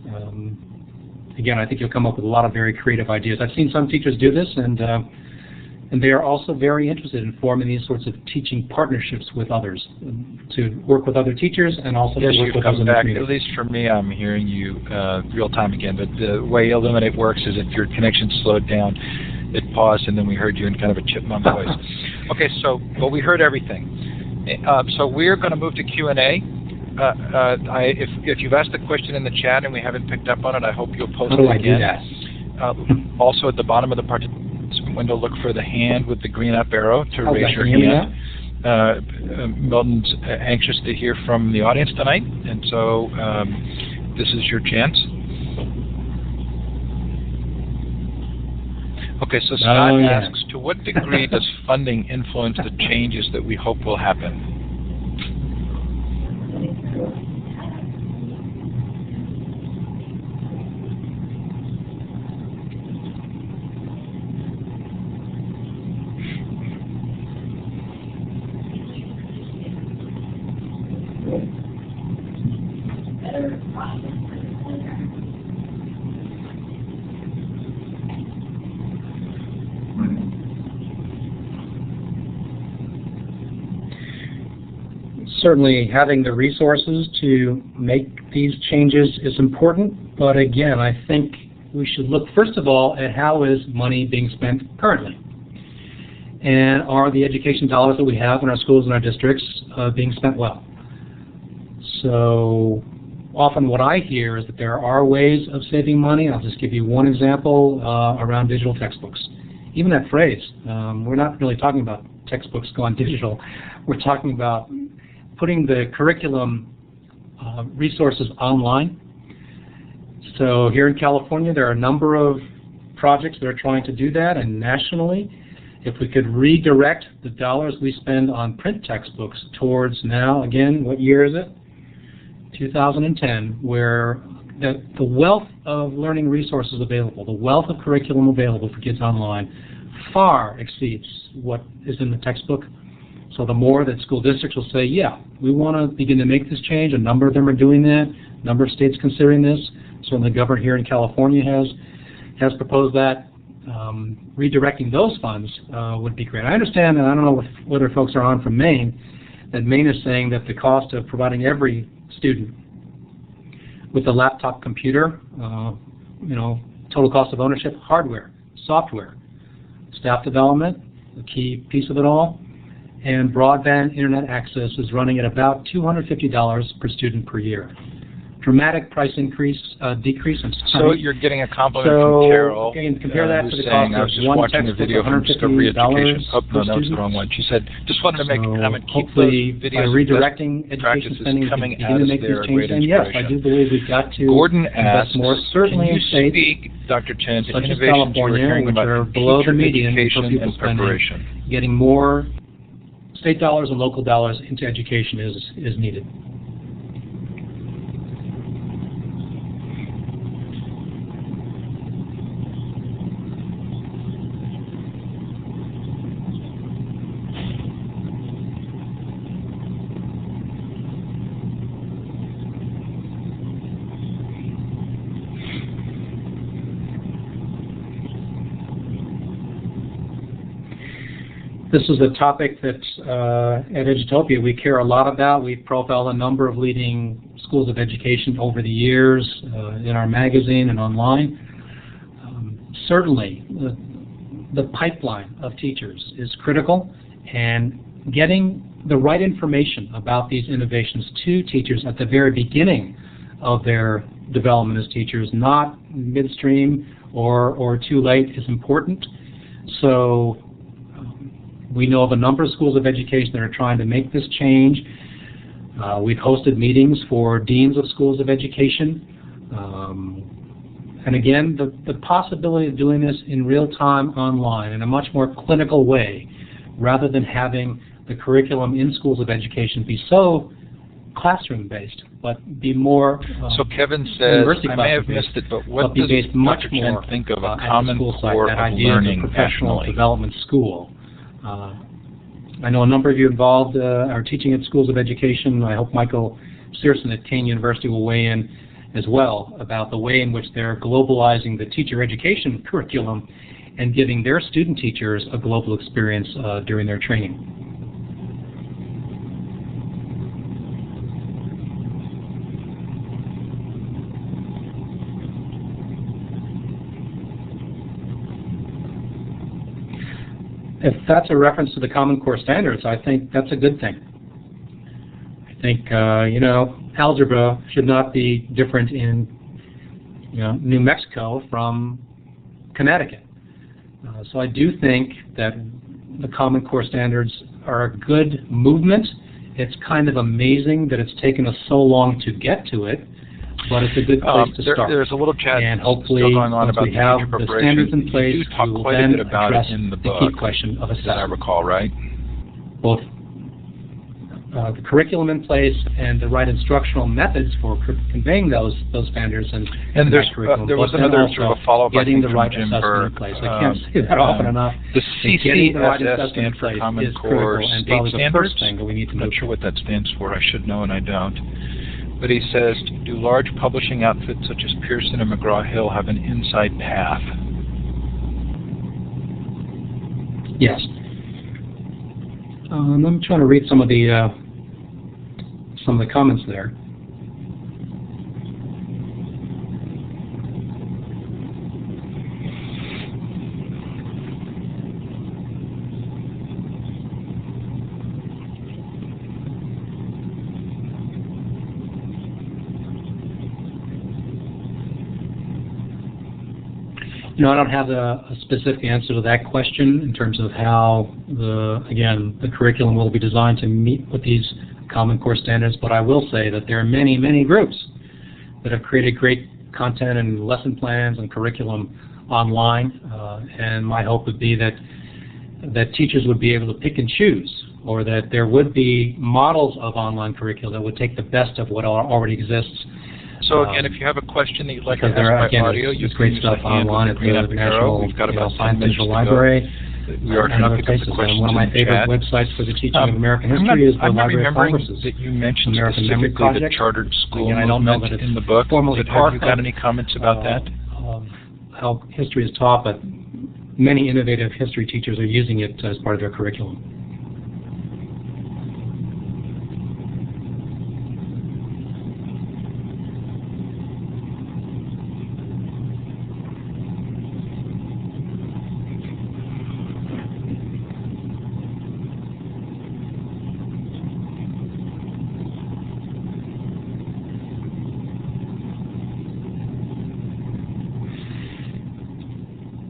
S2: Again, I think you'll come up with a lot of very creative ideas. I've seen some teachers do this, and they are also very interested in forming these sorts of teaching partnerships with others, to work with other teachers and also to work with others in the community.
S1: At least for me, I'm hearing you real time again, but the way Illuminate works is if your connection slowed down, it paused, and then we heard you in kind of a chipmunk voice. Okay, so, well, we heard everything. So we're going to move to Q&A. If you've asked a question in the chat and we haven't picked up on it, I hope you'll post it again.
S2: How do I do that?
S1: Also, at the bottom of the participant window, look for the hand with the green up arrow to raise your hand. Milton's anxious to hear from the audience tonight, and so this is your chance. Okay, so Scott asks, to what degree does funding influence the changes that we hope will happen?
S2: Certainly having the resources to make these changes is important, but again, I think we should look first of all at how is money being spent currently. And are the education dollars that we have in our schools and our districts being spent well? So often what I hear is that there are ways of saving money. I'll just give you one example around digital textbooks. Even that phrase, we're not really talking about textbooks gone digital. We're talking about putting the curriculum resources online. So here in California, there are a number of projects that are trying to do that, and nationally, if we could redirect the dollars we spend on print textbooks towards now, again, what year is it? 2010, where the wealth of learning resources available, the wealth of curriculum available for kids online far exceeds what is in the textbook. So the more that school districts will say, yeah, we want to begin to make this change, a number of them are doing that, a number of states considering this. Certainly the governor here in California has proposed that. Redirecting those funds would be great. I understand, and I don't know whether folks are on from Maine, that Maine is saying that the cost of providing every student with a laptop computer, total cost of ownership, hardware, software, staff development, the key piece of it all, and broadband internet access is running at about $250 per student per year. dramatic price decrease. I'm
S1: So
S2: sorry.
S1: you're getting a compliment from Carol.
S2: Okay, and compare that
S1: who's
S2: to the
S1: saying,
S2: cost
S1: I
S2: of
S1: was just
S2: one
S1: watching a
S2: textbook,
S1: video from Discovery Education. Oh, no,
S2: per
S1: that was the
S2: student.
S1: wrong one. She said, just wanted to make a comment. Keep
S2: Hopefully,
S1: those
S2: by
S1: videos
S2: redirecting education
S1: practices
S2: spending, we can
S1: coming
S2: begin
S1: at
S2: to
S1: us
S2: make
S1: there,
S2: these
S1: a great
S2: changes. And yes, I
S1: inspiration.
S2: do believe we've got to
S1: Gordon
S2: invest
S1: asks,
S2: more, certainly
S1: can
S2: in
S1: you
S2: states
S1: speak, Dr. Chen, to
S2: such as
S1: innovations you were
S2: California,
S1: hearing
S2: which
S1: about
S2: are
S1: in
S2: below the
S1: teacher
S2: median for
S1: education
S2: pupil
S1: and
S2: spending,
S1: preparation?
S2: getting more state dollars and local dollars into education is needed. This is a topic that at Edutopia we care a lot about. We've profiled a number of leading schools of education over the years in our magazine and online. Certainly, the pipeline of teachers is critical, and getting the right information about these innovations to teachers at the very beginning of their development as teachers, not midstream or too late, is important. So we know of a number of schools of education that are trying to make this change. We've hosted meetings for deans of schools of education. And again, the possibility of doing this in real time online in a much more clinical way, rather than having the curriculum in schools of education be so classroom-based, but be more
S1: so Kevin says, I may have
S2: classroom-based,
S1: missed it, but what
S2: be
S1: does
S2: based much
S1: Dr. Chen
S2: more
S1: think of a
S2: at the
S1: common
S2: school site,
S1: core
S2: that
S1: of
S2: idea
S1: learning
S2: of a professional
S1: nationally?
S2: development school. I know a number of you involved are teaching at schools of education. I hope Michael Searson at Kane University will weigh in as well about the way in which they're globalizing the teacher education curriculum and giving their student teachers a global experience during their training. If that's a reference to the Common Core standards, I think that's a good thing. I think, algebra should not be different in, New Mexico from Connecticut. So I do think that the Common Core standards are a good movement. It's kind of amazing that it's taken us so long to get to it, but it's a good place to start.
S1: There's a little chat
S2: and hopefully,
S1: still going on
S2: once
S1: about
S2: we have
S1: teacher
S2: the
S1: preparation.
S2: standards in place,
S1: You do talk
S2: we will
S1: quite a
S2: then
S1: bit about
S2: address
S1: it in the
S2: the
S1: book,
S2: key question of
S1: that I
S2: assessment.
S1: recall, right?
S2: Both the curriculum in place and the right instructional methods for conveying those standards and
S1: there's
S2: curriculum.
S1: there was
S2: But then
S1: another
S2: also
S1: sort of a follow-up,
S2: getting the
S1: from
S2: right
S1: Jim
S2: assessment
S1: Burke.
S2: in place. I can't say that often enough.
S1: The
S2: Getting the right
S1: CCSS
S2: assessment in
S1: stand for
S2: place
S1: Common
S2: is
S1: Core
S2: critical and
S1: State
S2: probably the
S1: Standards.
S2: first thing that we need to
S1: I'm
S2: move
S1: not sure
S2: to.
S1: what that stands for. I should know and I don't. But he says, do large publishing outfits such as Pearson and McGraw-Hill have an inside path?
S2: Yes. I'm trying to read some of the comments there. I don't have a specific answer to that question in terms of how the curriculum will be designed to meet with these Common Core standards, but I will say that there are many, many groups that have created great content and lesson plans and curriculum online, and my hope would be that teachers would be able to pick and choose, or that there would be models of online curriculum that would take the best of what already exists.
S1: So again, if you have a question that you'd like to
S2: Because
S1: ask by
S2: again,
S1: audio,
S2: there's
S1: you can
S2: great
S1: use
S2: stuff
S1: the hand
S2: online
S1: with
S2: at
S1: the green
S2: the
S1: up arrow.
S2: National
S1: We've got about 10
S2: Science
S1: minutes
S2: Digital
S1: to
S2: Library.
S1: go. We are
S2: and
S1: trying
S2: other
S1: to pick up
S2: places.
S1: the questions
S2: One of my
S1: in the
S2: favorite
S1: chat.
S2: websites for the teaching of American history is the
S1: I'm
S2: Library of
S1: remembering
S2: Congress's
S1: that you mentioned
S2: American Memory
S1: specifically the
S2: Project.
S1: chartered school
S2: Again, I don't know
S1: movement
S2: that it's
S1: in the book.
S2: formally
S1: But
S2: part
S1: have you got
S2: of,
S1: any comments about that?
S2: How history is taught, but many innovative history teachers are using it as part of their curriculum.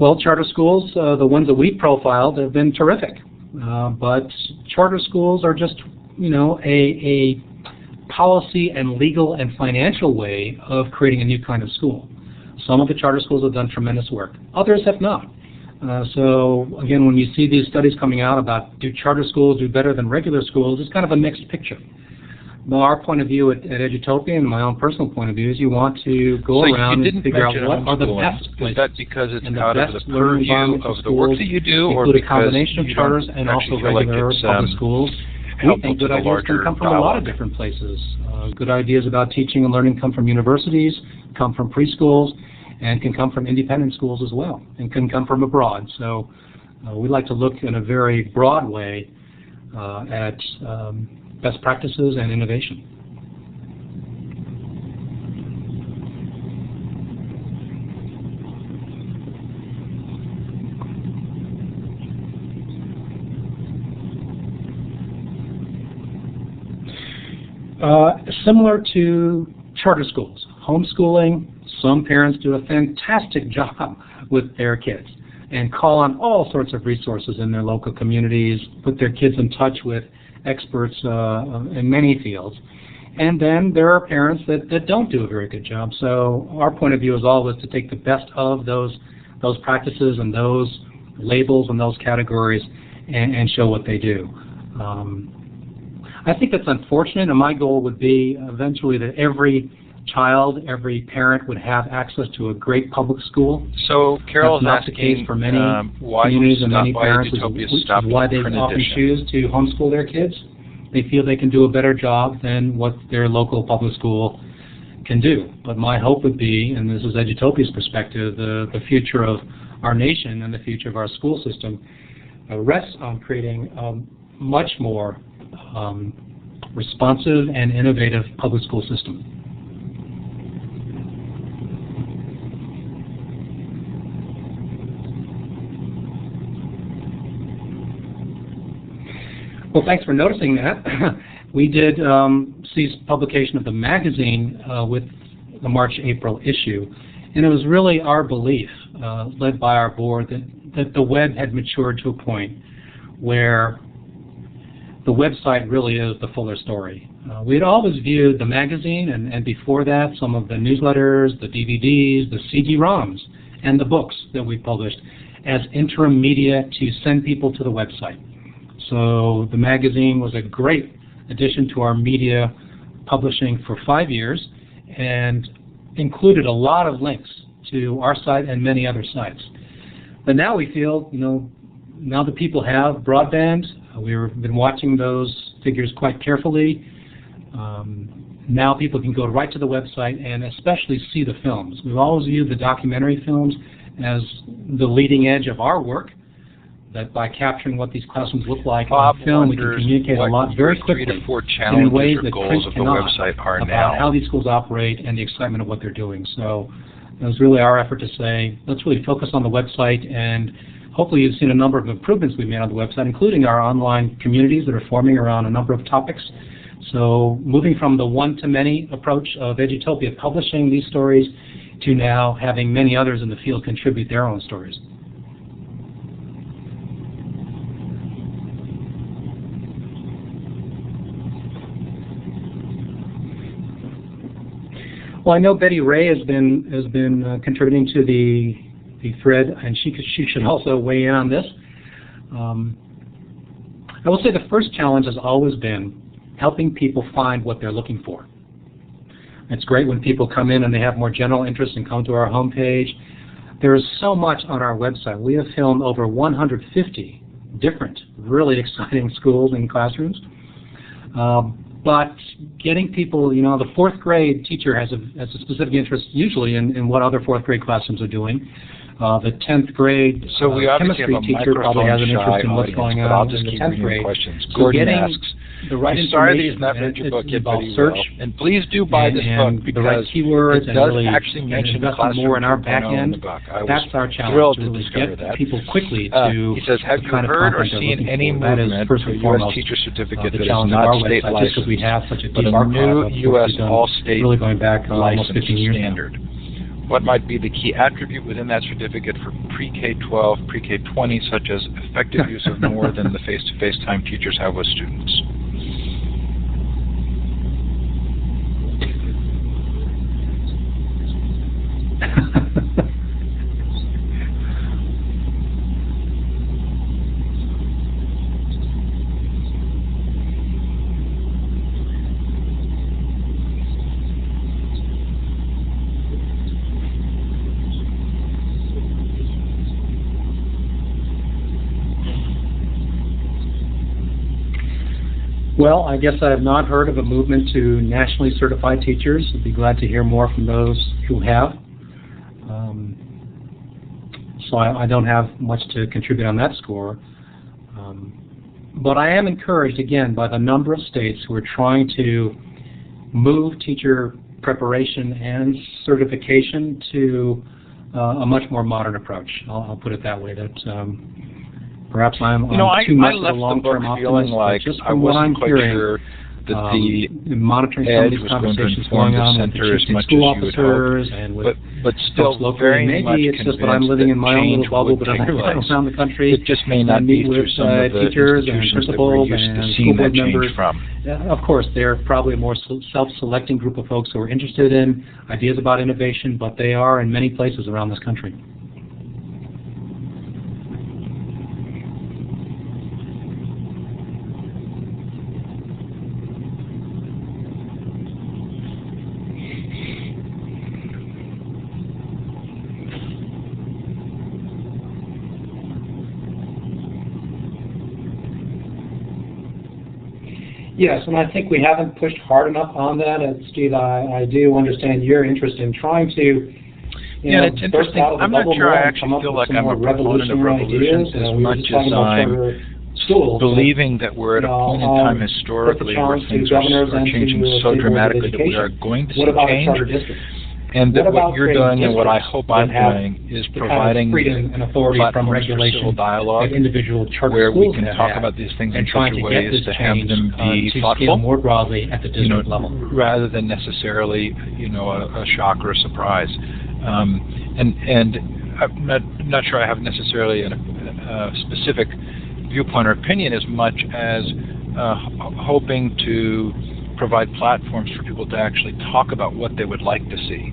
S2: Well, charter schools, the ones that we profiled, have been terrific. But charter schools are just, a policy and legal and financial way of creating a new kind of school. Some of the charter schools have done tremendous work. Others have not. So, again, when you see these studies coming out about do charter schools do better than regular schools, it's kind of a mixed picture. Well, our point of view at Edutopia, and my own personal point of view, is you want to go around and figure out what are the best places.
S1: Is that because it's out of the purview of the work that you do, or
S2: because a combination of charters and also regular public schools? We think good ideas can come from a lot of different places. Good ideas about teaching and learning come from universities, come from preschools, and can come from independent schools as well, and can come from abroad. So we like to look in a very broad way at best practices and innovation. Similar to charter schools, homeschooling, some parents do a fantastic job with their kids and call on all sorts of resources in their local communities, put their kids in touch with experts in many fields. And then there are parents that don't do a very good job. So our point of view is always to take the best of those practices and those labels and those categories and show what they do. I think that's unfortunate, and my goal would be eventually that every child, every parent would have access to a great public school.
S1: So Carol is
S2: asking, the case for many
S1: why
S2: communities and many parents, which is why they often choose to homeschool their kids. They feel they can do a better job than what their local public school can do. But my hope would be, and this is Edutopia's perspective, the future of our nation and the future of our school system rests on creating a much more responsive and innovative public school system. Well, thanks for noticing that. We did see publication of the magazine with the March-April issue, and it was really our belief, led by our board, that the web had matured to a point where the website really is the fuller story. We had always viewed the magazine, and before that, some of the newsletters, the DVDs, the CD-ROMs, and the books that we published as interim media to send people to the website. So the magazine was a great addition to our media publishing for 5 years and included a lot of links to our site and many other sites. But now we feel, now that people have broadband, we've been watching those figures quite carefully. Now people can go right to the website and especially see the films. We've always viewed the documentary films as the leading edge of our work, that by capturing what these classrooms look like on film, we can communicate a lot very quickly in ways that print cannot about how these schools operate and the excitement of what they're doing. So it was really our effort to say, let's really focus on the website, and hopefully you've seen a number of improvements we've made on the website, including our online communities that are forming around a number of topics. So moving from the one-to-many approach of Edutopia publishing these stories to now having many others in the field contribute their own stories. Well, I know Betty Ray has been contributing to the thread, and she should also weigh in on this. I will say the first challenge has always been helping people find what they're looking for. It's great when people come in and they have more general interests and come to our homepage. There is so much on our website. We have filmed over 150 different, really exciting schools and classrooms. But getting people, the fourth grade teacher has a specific interest usually in what other fourth grade classrooms are doing. The 10th grade chemistry teacher probably has an interest in what's going on in the 10th grade. So getting the right information, involves search,
S1: and please do buy this book because
S2: the right keywords
S1: it does actually mention
S2: invest more in our back end. That's our challenge, to really get people quickly to
S1: he says, have you heard or seen any movement for a U.S. teacher certificate that is not state licensed,
S2: because we have such a
S1: but a new U.S. all-state
S2: really going back almost 15 years
S1: standard? What might be the key attribute within that certificate for pre-K-12, pre-K-20, such as effective use of more than the face-to-face time teachers have with students?
S2: Well, I guess I have not heard of a movement to nationally certify teachers. I'd be glad to hear more from those who have. So I don't have much to contribute on that score. But I am encouraged, again, by the number of states who are trying to move teacher preparation and certification to a much more modern approach. I'll put it that way. That perhaps I'm too much of a long-term optimist,
S1: like
S2: just
S1: I
S2: from what I'm
S1: wasn't quite
S2: hearing,
S1: sure that the
S2: monitoring some of these conversations going on with the chief school officers and with
S1: but still
S2: folks locally.
S1: very much
S2: Maybe it's just that I'm living in my own little bubble, but I'm around the country.
S1: It just may not be through some of the
S2: teachers and
S1: institutions that
S2: principals
S1: we're used to
S2: and
S1: seeing
S2: school board
S1: that change
S2: members.
S1: from.
S2: Of course, they're probably a more self-selecting group of folks who are interested in ideas about innovation, but they are in many places around this country. Yes, and I think we haven't pushed hard enough on that. Steve, I do understand your interest in trying to
S1: it's interesting. I'm not sure I actually feel like I'm a proponent of revolutions as much as I'm believing that we're at a point in time historically where things are changing so dramatically that we are going to see change. And that what you're doing and what I hope I'm doing is providing
S2: freedom and authority from regulation
S1: civil dialogue
S2: individual charter
S1: where we
S2: schools
S1: can talk about these things in such a way as to have them be
S2: to
S1: thoughtful,
S2: scale more broadly at the district level,
S1: rather than necessarily a shock or a surprise. And I'm not sure I have necessarily a specific viewpoint or opinion as much as hoping to provide platforms for people to actually talk about what they would like to see.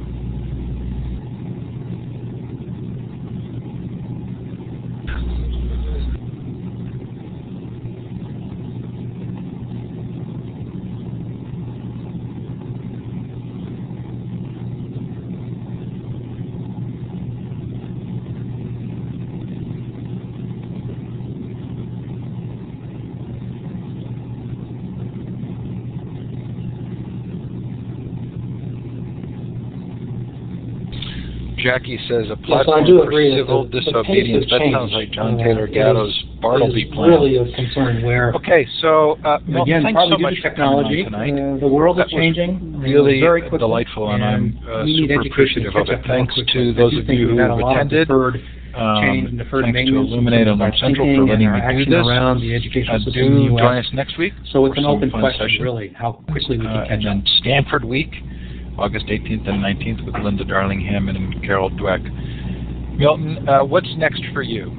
S1: Jackie says a platform for civil disobedience. That sounds like John Taylor Gatto's Bartleby plan.
S2: Really of concern where.
S1: Okay, so
S2: again,
S1: thanks
S2: probably
S1: so much
S2: due to
S1: for
S2: technology.
S1: coming on tonight.
S2: The world is
S1: that
S2: changing
S1: really
S2: very quickly,
S1: delightful, and I'm super
S2: education
S1: appreciative of it. Thanks to
S2: I
S1: those
S2: do
S1: of
S2: think
S1: you
S2: we've
S1: who
S2: had a
S1: have
S2: lot of
S1: attended.
S2: change and deferred
S1: Thanks to
S2: maintenance
S1: Illuminate and Learn Central for letting me do this.
S2: around the educational system in the
S1: Do
S2: US.
S1: join us next week.
S2: So it's
S1: for
S2: an
S1: some
S2: open
S1: fun
S2: question,
S1: session.
S2: really, how quickly we can catch
S1: And
S2: up.
S1: then Stanford Week, August 18th and 19th with Linda Darling-Hammond and Carol Dweck. Milton, what's next for you?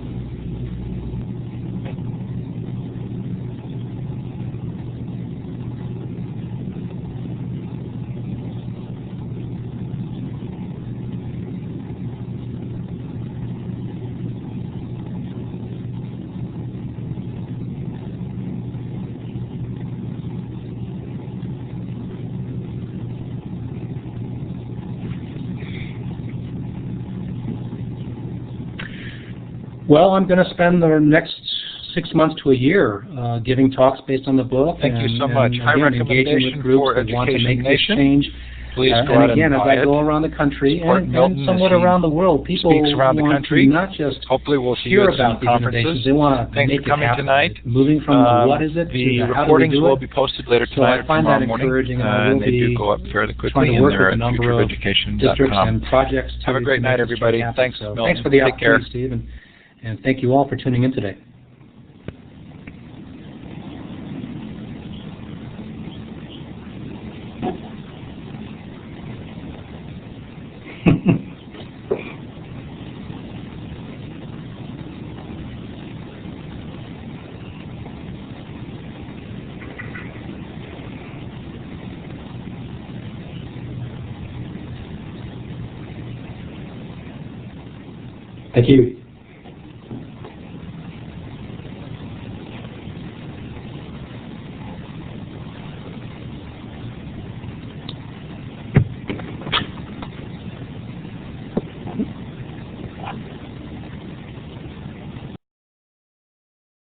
S2: Well, I'm going to spend the next 6 months to a year giving talks based on the book.
S1: Thank you so much. High
S2: engaging with groups
S1: for
S2: who want to
S1: Education
S2: make this
S1: Nation.
S2: change.
S1: Please go
S2: and
S1: out
S2: again,
S1: and
S2: as
S1: buy
S2: I go
S1: it.
S2: around the country
S1: Support
S2: and
S1: Milton
S2: somewhat
S1: as he
S2: around the world, people
S1: speaks around the
S2: want
S1: country.
S2: to not just
S1: Hopefully we'll see
S2: hear
S1: you at some
S2: about these
S1: conferences.
S2: innovations. They want to
S1: Thanks
S2: make
S1: for coming
S2: it happen.
S1: tonight.
S2: Moving from the what is it
S1: The
S2: to the how do we
S1: recordings
S2: do
S1: will
S2: it.
S1: be posted later
S2: So
S1: tonight
S2: I find
S1: or
S2: that
S1: tomorrow
S2: encouraging,
S1: morning.
S2: and I will
S1: They do
S2: be
S1: go up fairly
S2: trying
S1: quickly,
S2: to
S1: and
S2: work
S1: they're
S2: with a
S1: at
S2: number of districts
S1: futureofeducation.com.
S2: and projects to
S1: Have a great
S2: make
S1: night,
S2: this
S1: everybody.
S2: happen.
S1: Thanks,
S2: So
S1: Milton.
S2: thanks for the
S1: Take care.
S2: opportunity, Steve, and thank you all for tuning in today. Thank you.